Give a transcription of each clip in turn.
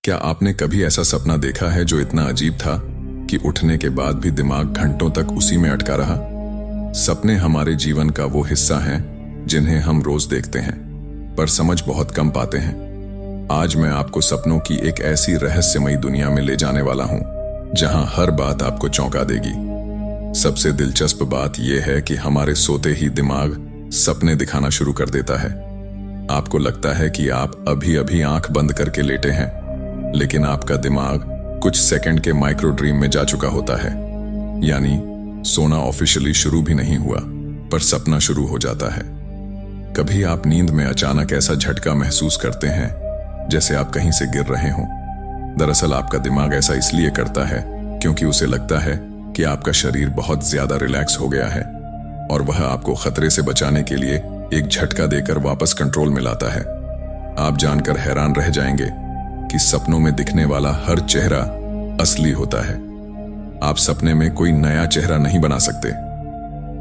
क्या आपने कभी ऐसा सपना देखा है जो इतना अजीब था कि उठने के बाद भी दिमाग घंटों तक उसी में अटका रहा? सपने हमारे जीवन का वो हिस्सा हैं जिन्हें हम रोज देखते हैं, पर समझ बहुत कम पाते हैं। आज मैं आपको सपनों की एक ऐसी रहस्यमयी दुनिया में ले जाने वाला हूं जहां हर बात आपको चौंका देगी। सबसे दिलचस्प बात यह है कि हमारे सोते ही दिमाग सपने दिखाना शुरू कर देता है। आपको लगता है कि आप अभी अभी आंख बंद करके लेटे हैं, लेकिन आपका दिमाग कुछ सेकंड के माइक्रो ड्रीम में जा चुका होता है। यानी सोना ऑफिशियली शुरू भी नहीं हुआ, पर सपना शुरू हो जाता है। कभी आप नींद में अचानक ऐसा झटका महसूस करते हैं जैसे आप कहीं से गिर रहे हों। दरअसल आपका दिमाग ऐसा इसलिए करता है क्योंकि उसे लगता है कि आपका शरीर बहुत ज्यादा रिलैक्स हो गया है और वह आपको खतरे से बचाने के लिए एक झटका देकर वापस कंट्रोल में लाता है। आप जानकर हैरान रह जाएंगे कि सपनों में दिखने वाला हर चेहरा असली होता है। आप सपने में कोई नया चेहरा नहीं बना सकते।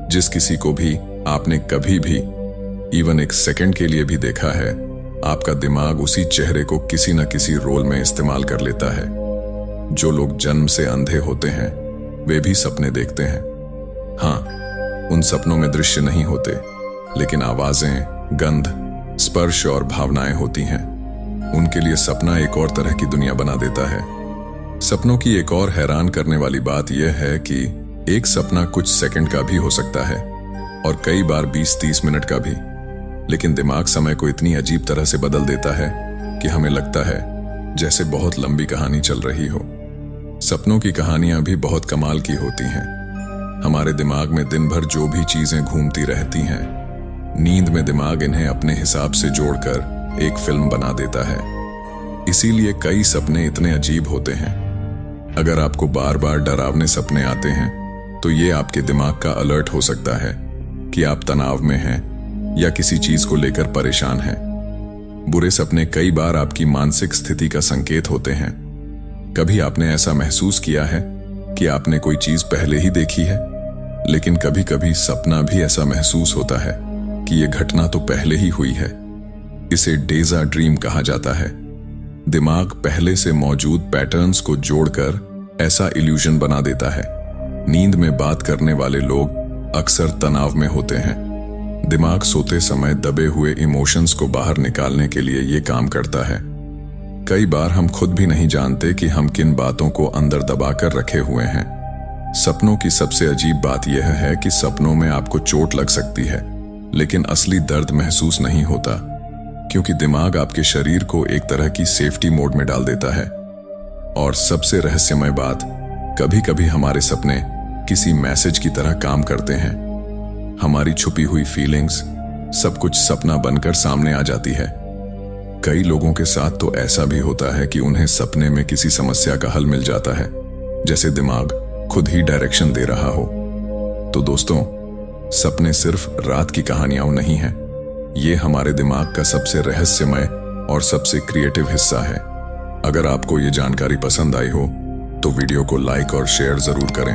जिस किसी को भी आपने कभी भी इवन एक सेकंड के लिए भी देखा है, आपका दिमाग उसी चेहरे को किसी न किसी रोल में इस्तेमाल कर लेता है। जो लोग जन्म से अंधे होते हैं वे भी सपने देखते हैं। हाँ, उन सपनों में दृश्य नहीं होते, लेकिन आवाजें, गंध, स्पर्श और भावनाएं होती हैं। उनके लिए सपना एक और तरह की दुनिया बना देता है। सपनों की एक और हैरान करने वाली बात यह है कि एक सपना कुछ सेकंड का भी हो सकता है और कई बार 20-30 मिनट का भी, लेकिन दिमाग समय को इतनी अजीब तरह से बदल देता है कि हमें लगता है जैसे बहुत लंबी कहानी चल रही हो। सपनों की कहानियां भी बहुत कमाल की होती हैं। हमारे दिमाग में दिन भर जो भी चीजें घूमती रहती हैं, नींद में दिमाग इन्हें अपने हिसाब से जोड़कर एक फिल्म बना देता है। इसीलिए कई सपने इतने अजीब होते हैं। अगर आपको बार बार डरावने सपने आते हैं तो ये आपके दिमाग का अलर्ट हो सकता है कि आप तनाव में हैं या किसी चीज को लेकर परेशान हैं। बुरे सपने कई बार आपकी मानसिक स्थिति का संकेत होते हैं। कभी आपने ऐसा महसूस किया है कि आपने कोई चीज पहले ही देखी है, लेकिन कभी कभी सपना भी ऐसा महसूस होता है कि यह घटना तो पहले ही हुई है। इसे डेजा ड्रीम कहा जाता है। दिमाग पहले से मौजूद पैटर्न्स को जोड़कर ऐसा इल्यूजन बना देता है। नींद में बात करने वाले लोग अक्सर तनाव में होते हैं। दिमाग सोते समय दबे हुए इमोशंस को बाहर निकालने के लिए ये काम करता है। कई बार हम खुद भी नहीं जानते कि हम किन बातों को अंदर दबाकर रखे हुए हैं। सपनों की सबसे अजीब बात यह है कि सपनों में आपको चोट लग सकती है, लेकिन असली दर्द महसूस नहीं होता, क्योंकि दिमाग आपके शरीर को एक तरह की सेफ्टी मोड में डाल देता है। और सबसे रहस्यमय बात, कभी कभी हमारे सपने किसी मैसेज की तरह काम करते हैं। हमारी छुपी हुई फीलिंग्स सब कुछ सपना बनकर सामने आ जाती है। कई लोगों के साथ तो ऐसा भी होता है कि उन्हें सपने में किसी समस्या का हल मिल जाता है, जैसे दिमाग खुद ही डायरेक्शन दे रहा हो। तो दोस्तों, सपने सिर्फ रात की कहानियां नहीं हैं। ये हमारे दिमाग का सबसे रहस्यमय और सबसे क्रिएटिव हिस्सा है। अगर आपको ये जानकारी पसंद आई हो तो वीडियो को लाइक और शेयर जरूर करें।